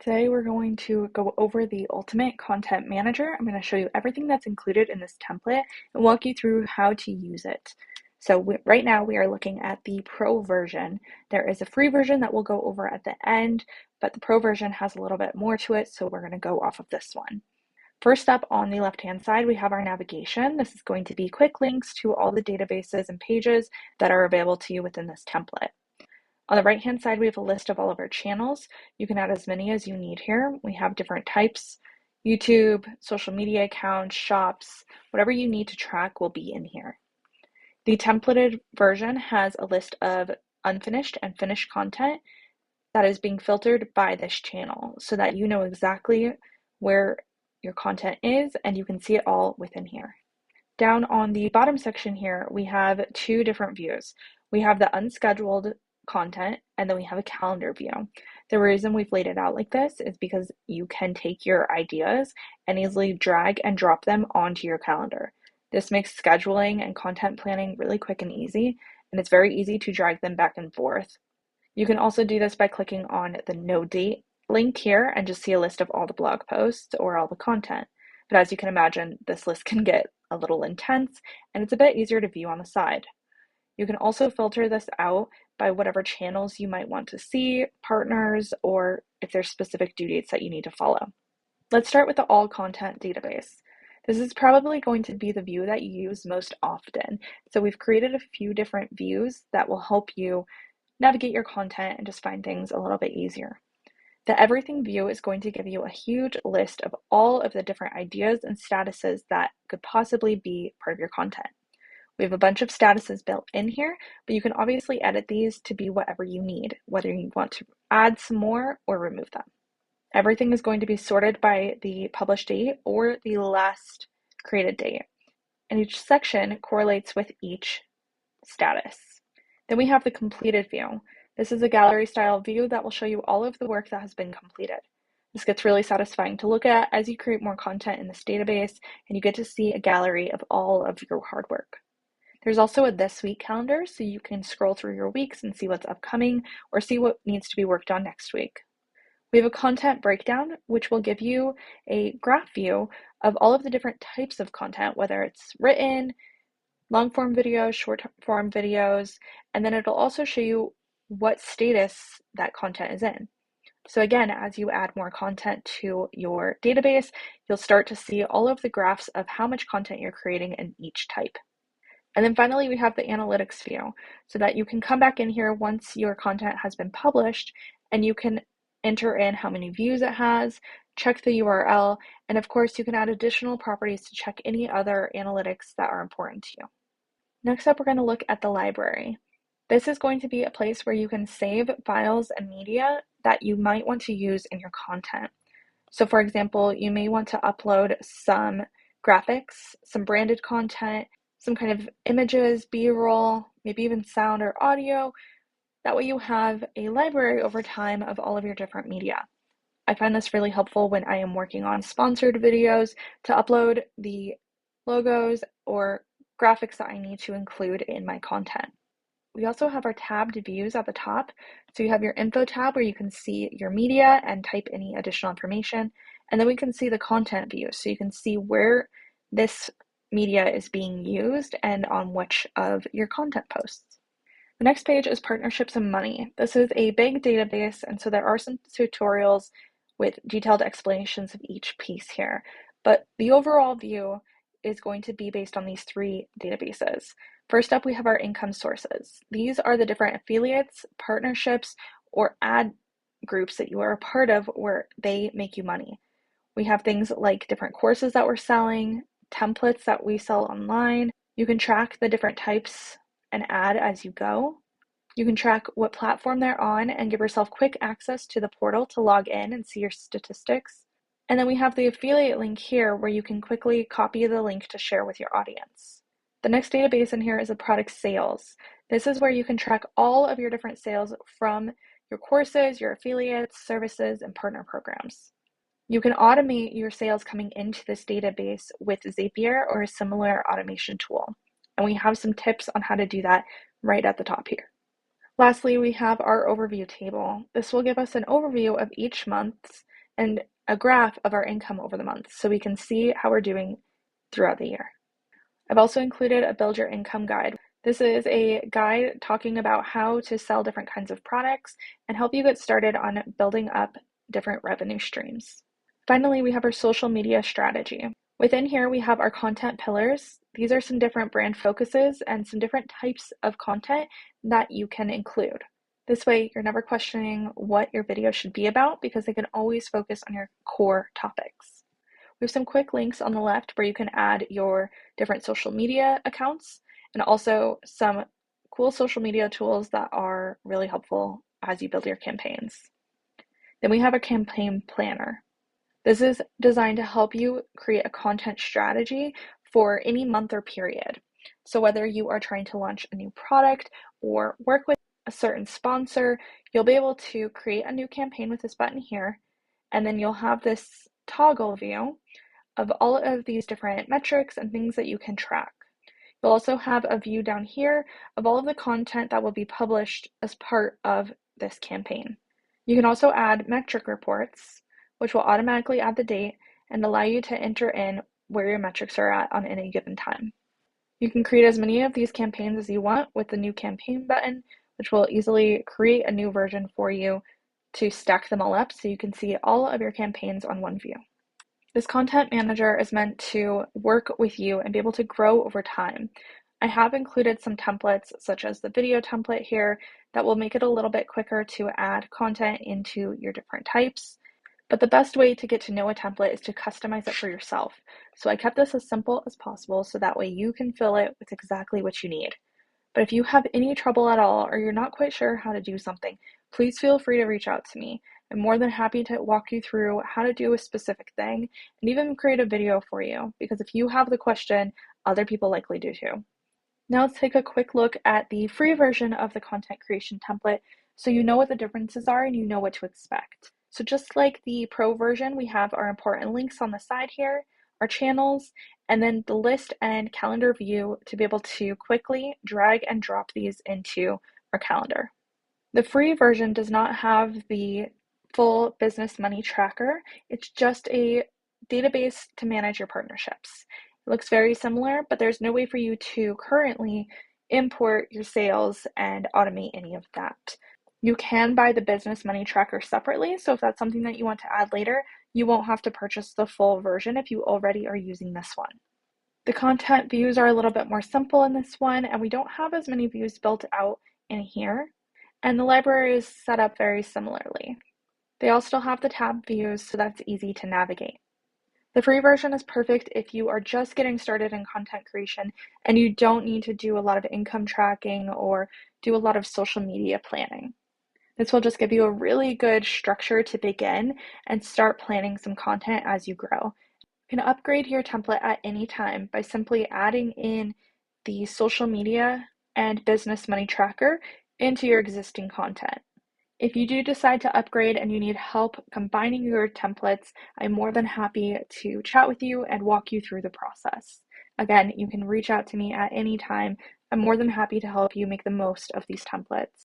Today we're going to go over the Ultimate Content Manager. I'm going to show you everything that's included in this template and walk you through how to use it. So right now we are looking at the Pro version. There is a free version that we'll go over at the end, but the Pro version has a little bit more to it, so we're going to go off of this one. First up on the left-hand side, we have our navigation. This is going to be quick links to all the databases and pages that are available to you within this template. On the right-hand side, we have a list of all of our channels. You can add as many as you need here. We have different types: YouTube, social media accounts, shops, whatever you need to track will be in here. The templated version has a list of unfinished and finished content that is being filtered by this channel so that you know exactly where your content is and you can see it all within here. Down on the bottom section here, we have two different views. We have the unscheduled content, and then we have a calendar view. The reason we've laid it out like this is because you can take your ideas and easily drag and drop them onto your calendar. This makes scheduling and content planning really quick and easy, and it's very easy to drag them back and forth. You can also do this by clicking on the no date link here and just see a list of all the blog posts or all the content. But as you can imagine, this list can get a little intense, and it's a bit easier to view on the side. You can also filter this out by whatever channels you might want to see, partners, or if there's specific due dates that you need to follow. Let's start with the all content database. This is probably going to be the view that you use most often. So we've created a few different views that will help you navigate your content and just find things a little bit easier. The everything view is going to give you a huge list of all of the different ideas and statuses that could possibly be part of your content. We have a bunch of statuses built in here, but you can obviously edit these to be whatever you need, whether you want to add some more or remove them. Everything is going to be sorted by the published date or the last created date, and each section correlates with each status. Then we have the completed view. This is a gallery style view that will show you all of the work that has been completed. This gets really satisfying to look at as you create more content in this database, and you get to see a gallery of all of your hard work. There's also a this week calendar, so you can scroll through your weeks and see what's upcoming or see what needs to be worked on next week. We have a content breakdown, which will give you a graph view of all of the different types of content, whether it's written, long form videos, short form videos, and then it'll also show you what status that content is in. So again, as you add more content to your database, you'll start to see all of the graphs of how much content you're creating in each type. And then finally, we have the analytics view so that you can come back in here once your content has been published and you can enter in how many views it has, check the URL, and of course you can add additional properties to check any other analytics that are important to you. Next up, we're going to look at the library. This is going to be a place where you can save files and media that you might want to use in your content. So for example, you may want to upload some graphics, some branded content, some kind of images, B-roll, maybe even sound or audio. That way you have a library over time of all of your different media. I find this really helpful when I am working on sponsored videos to upload the logos or graphics that I need to include in my content. We also have our tabbed views at the top. So you have your info tab where you can see your media and type any additional information. And then we can see the content view. So you can see where this media is being used and on which of your content posts. The next page is partnerships and money. This is a big database, and so there are some tutorials with detailed explanations of each piece here. But the overall view is going to be based on these three databases. First up, we have our income sources. These are the different affiliates, partnerships, or ad groups that you are a part of where they make you money. We have things like different courses that we're selling, templates that we sell online. You can track the different types and add as you go. You can track what platform they're on and give yourself quick access to the portal to log in and see your statistics. And then we have the affiliate link here where you can quickly copy the link to share with your audience. The next database in here is a product sales. This is where you can track all of your different sales from your courses, your affiliates, services, and partner programs. You can automate your sales coming into this database with Zapier or a similar automation tool. And we have some tips on how to do that right at the top here. Lastly, we have our overview table. This will give us an overview of each month and a graph of our income over the month so we can see how we're doing throughout the year. I've also included a build your income guide. This is a guide talking about how to sell different kinds of products and help you get started on building up different revenue streams. Finally, we have our social media strategy. Within here, we have our content pillars. These are some different brand focuses and some different types of content that you can include. This way, you're never questioning what your video should be about because they can always focus on your core topics. We have some quick links on the left where you can add your different social media accounts and also some cool social media tools that are really helpful as you build your campaigns. Then we have a campaign planner. This is designed to help you create a content strategy for any month or period. So whether you are trying to launch a new product or work with a certain sponsor, you'll be able to create a new campaign with this button here, and then you'll have this toggle view of all of these different metrics and things that you can track. You'll also have a view down here of all of the content that will be published as part of this campaign. You can also add metric reports, which will automatically add the date and allow you to enter in where your metrics are at on any given time. You can create as many of these campaigns as you want with the new campaign button, which will easily create a new version for you to stack them all up so you can see all of your campaigns on one view. This content manager is meant to work with you and be able to grow over time. I have included some templates such as the video template here that will make it a little bit quicker to add content into your different types. But the best way to get to know a template is to customize it for yourself. So I kept this as simple as possible so that way you can fill it with exactly what you need. But if you have any trouble at all or you're not quite sure how to do something, please feel free to reach out to me. I'm more than happy to walk you through how to do a specific thing and even create a video for you, because if you have the question, other people likely do too. Now let's take a quick look at the free version of the content creation template so you know what the differences are and you know what to expect. So just like the pro version, we have our important links on the side here, our channels, and then the list and calendar view to be able to quickly drag and drop these into our calendar. The free version does not have the full business money tracker. It's just a database to manage your partnerships. It looks very similar, but there's no way for you to currently import your sales and automate any of that. You can buy the business money tracker separately, so if that's something that you want to add later, you won't have to purchase the full version if you already are using this one. The content views are a little bit more simple in this one, and we don't have as many views built out in here, and the library is set up very similarly. They all still have the tab views, so that's easy to navigate. The free version is perfect if you are just getting started in content creation and you don't need to do a lot of income tracking or do a lot of social media planning. This will just give you a really good structure to begin and start planning some content as you grow. You can upgrade your template at any time by simply adding in the social media and business money tracker into your existing content. If you do decide to upgrade and you need help combining your templates, I'm more than happy to chat with you and walk you through the process. Again, you can reach out to me at any time. I'm more than happy to help you make the most of these templates.